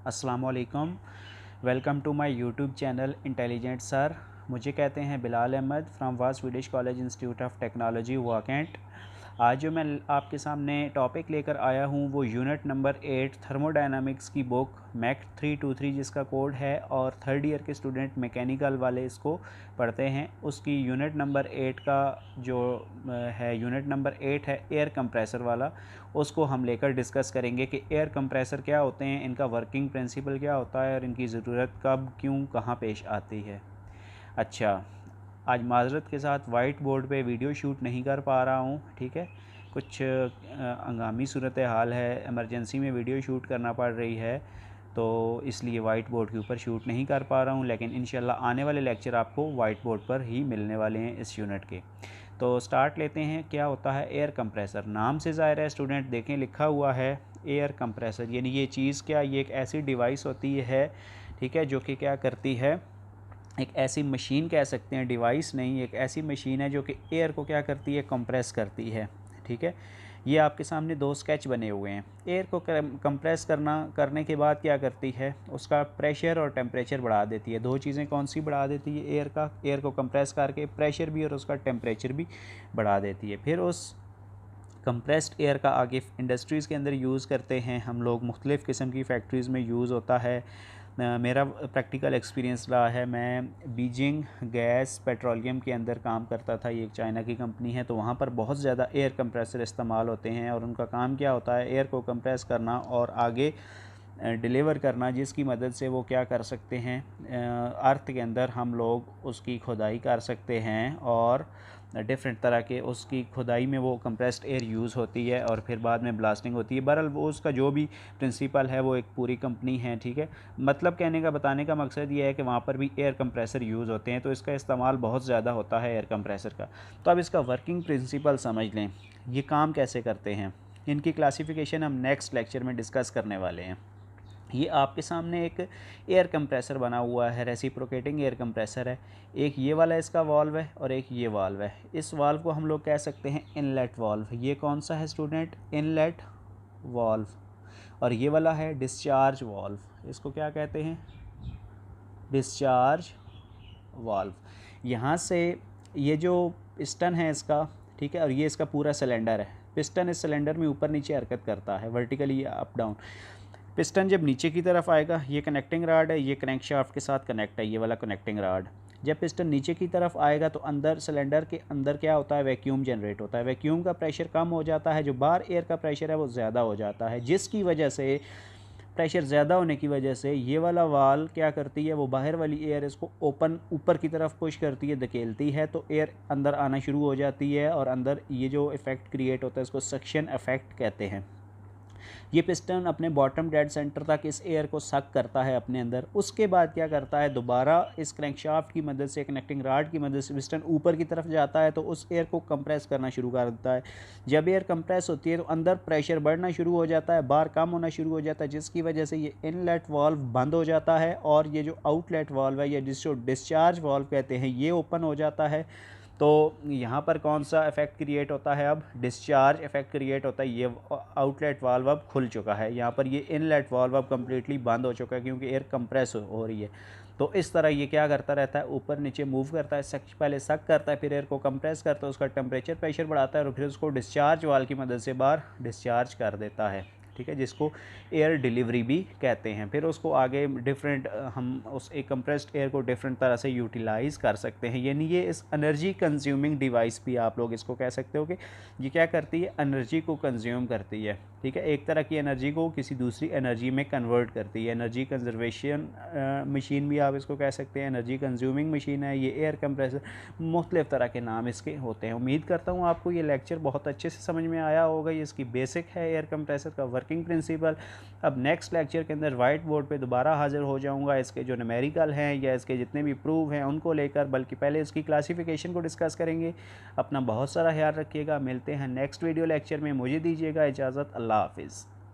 अस्सलामुअलैकुम। Welcome to my YouTube channel intelligent sir. मुझे कहते हैं बिलाल अहमद फ्रॉम वास Swedish college institute of technology वाकेंट। आज जो मैं आपके सामने टॉपिक लेकर आया हूँ वो यूनिट नंबर 8 थर्मोडायनामिक्स की बुक मैक 323 जिसका कोड है, और थर्ड ईयर के स्टूडेंट मैकेनिकल वाले इसको पढ़ते हैं। उसकी यूनिट नंबर 8 का जो है यूनिट नंबर 8 है एयर कंप्रेसर वाला, उसको हम लेकर डिस्कस करेंगे कि एयर कंप्रेसर क्या होते हैं, इनका वर्किंग प्रिंसिपल क्या होता है और इनकी ज़रूरत कब क्यों कहाँ पेश आती है। अच्छा, आज माज़रत के साथ वाइट बोर्ड पे वीडियो शूट नहीं कर पा रहा हूँ, ठीक है। कुछ हंगामी सूरत हाल है, इमरजेंसी में वीडियो शूट करना पड़ रही है, तो इसलिए वाइट बोर्ड के ऊपर शूट नहीं कर पा रहा हूँ। लेकिन इंशाल्लाह आने वाले लेक्चर आपको वाइट बोर्ड पर ही मिलने वाले हैं इस यूनिट के। तो स्टार्ट लेते हैं। क्या होता है एयर कंप्रेसर? नाम से ज़ाहिर है स्टूडेंट, देखें लिखा हुआ है एयर कंप्रेसर, यानी ये चीज़ क्या, ये एक ऐसी डिवाइस होती है, ठीक है, जो कि क्या करती है, एक ऐसी मशीन कह सकते हैं, डिवाइस नहीं, एक ऐसी मशीन है जो कि एयर को क्या करती है, कंप्रेस करती है, ठीक है। ये आपके सामने दो स्केच बने हुए हैं। एयर को कंप्रेस करने के बाद क्या करती है, उसका प्रेशर और टेम्परेचर बढ़ा देती है। दो चीज़ें कौन सी बढ़ा देती है? एयर को कंप्रेस करके प्रेशर भी और उसका टेम्परेचर भी बढ़ा देती है। फिर उस कंप्रेस्ड एयर का आगे इंडस्ट्रीज़ के अंदर यूज़ करते हैं हम लोग, मुख्तलिफ़ किस्म की फैक्ट्रीज़ में यूज़ होता है। मेरा प्रैक्टिकल एक्सपीरियंस रहा है, मैं बीजिंग गैस पेट्रोलियम के अंदर काम करता था। ये एक चाइना की कंपनी है, तो वहाँ पर बहुत ज़्यादा एयर कंप्रेसर इस्तेमाल होते हैं और उनका काम क्या होता है, एयर को कंप्रेस करना और आगे डिलीवर करना, जिसकी मदद से वो क्या कर सकते हैं, अर्थ के अंदर हम लोग उसकी खुदाई कर सकते हैं और डिफरेंट तरह के उसकी खुदाई में वो कंप्रेस्ड एयर यूज़ होती है और फिर बाद में ब्लास्टिंग होती है। बहरहाल वो उसका जो भी प्रिंसिपल है वो एक पूरी कंपनी है, ठीक है। मतलब कहने का, बताने का मकसद ये है कि वहाँ पर भी एयर कंप्रेसर यूज़ होते हैं, तो इसका इस्तेमाल बहुत ज़्यादा होता है एयर कंप्रेसर का। तो अब इसका वर्किंग प्रिंसिपल समझ लें, ये काम कैसे करते हैं, इनकी क्लासिफिकेशन हम नेक्स्ट लेक्चर में डिस्कस करने वाले हैं। ये आपके सामने एक एयर कंप्रेसर बना हुआ है, रेसिप्रोकेटिंग एयर कंप्रेसर है। एक ये वाला इसका वाल्व है और एक ये वाल्व है। इस वाल्व को हम लोग कह सकते हैं इनलेट वाल्व। ये कौन सा है स्टूडेंट? Inlet valve. और ये वाला है डिस्चार्ज वाल्व। इसको क्या कहते हैं? Discharge valve. यहाँ से ये जो पिस्टन है इसका, ठीक है, और ये इसका पूरा सिलेंडर है। पिस्टन इस सिलेंडर में ऊपर नीचे हरकत करता है, वर्टिकली अप डाउन। पिस्टन जब नीचे की तरफ आएगा, ये कनेक्टिंग राड है, ये क्रैंकशाफ्ट के साथ कनेक्ट है, ये वाला कनेक्टिंग राड। जब पिस्टन नीचे की तरफ आएगा तो अंदर सिलेंडर के अंदर क्या होता है, वैक्यूम जनरेट होता है। वैक्यूम का प्रेशर कम हो जाता है, जो बाहर एयर का प्रेशर है वो ज़्यादा हो जाता है, जिसकी वजह से, प्रेशर ज़्यादा होने की वजह से ये वाला वाल क्या करती है, वो बाहर वाली एयर इसको ओपन ऊपर की तरफ पुश करती है, धकेलती है, तो एयर अंदर आना शुरू हो जाती है और अंदर ये जो इफ़ेक्ट क्रिएट होता है इसको सक्शन इफ़ेक्ट कहते हैं। ये पिस्टन अपने बॉटम डेड सेंटर तक इस एयर को सक करता है अपने अंदर। उसके बाद क्या करता है, दोबारा इस क्रैंकशाफ्ट की मदद से, कनेक्टिंग राड की मदद से पिस्टन ऊपर की तरफ जाता है, तो उस एयर को कंप्रेस करना शुरू कर देता है। जब एयर कंप्रेस होती है तो अंदर प्रेशर बढ़ना शुरू हो जाता है, बाहर कम होना शुरू हो जाता है, जिसकी वजह से ये इनलेट वाल्व बंद हो जाता है और ये जो आउटलेट वाल्व है, या जिसको डिस्चार्ज वाल्व कहते हैं, ये ओपन हो जाता है। तो यहाँ पर कौन सा इफ़ेक्ट क्रिएट होता है, अब डिस्चार्ज इफ़ेक्ट क्रिएट होता है। ये आउटलेट वाल्व अब खुल चुका है, यहाँ पर ये इनलेट वाल्व अब कम्प्लीटली बंद हो चुका है क्योंकि एयर कंप्रेस हो रही है। तो इस तरह ये क्या करता रहता है, ऊपर नीचे मूव करता है, पहले सक करता है, फिर एयर को कंप्रेस करता है, उसका टेम्परेचर प्रेशर बढ़ाता है और फिर उसको डिस्चार्ज वाल्व की मदद से बाहर डिस्चार्ज कर देता है, ठीक है, जिसको एयर डिलीवरी भी कहते हैं। फिर उसको आगे डिफरेंट, हम उस एक कंप्रेस्ड एयर को डिफरेंट तरह से यूटिलाइज़ कर सकते हैं। यानी ये इस एनर्जी कंज्यूमिंग डिवाइस भी आप लोग इसको कह सकते हो कि ये क्या करती है, एनर्जी को कंज्यूम करती है, ठीक है, एक तरह की एनर्जी को किसी दूसरी एनर्जी में कन्वर्ट करती है। एनर्जी कंजर्वेशन मशीन भी आप इसको कह सकते हैं, एनर्जी कंज्यूमिंग मशीन है ये एयर कंप्रेसर। मुख्तलिफ़ तरह के नाम इसके होते हैं। उम्मीद करता हूँ आपको ये लेक्चर बहुत अच्छे से समझ में आया होगा। ये इसकी बेसिक है एयर कंप्रेसर का वर्किंग प्रिंसिपल। अब नेक्स्ट लेक्चर के अंदर वाइट बोर्ड पे दोबारा हाजिर हो जाऊंगा, इसके जो न्यूमेरिकल हैं या इसके जितने भी प्रूफ हैं उनको लेकर, बल्कि पहले इसकी क्लासिफिकेशन को डिस्कस करेंगे। अपना बहुत सारा ख्याल रखिएगा। मिलते हैं नेक्स्ट वीडियो लेक्चर में। मुझे दीजिएगा इजाज़त। अल्लाह हाफिज़।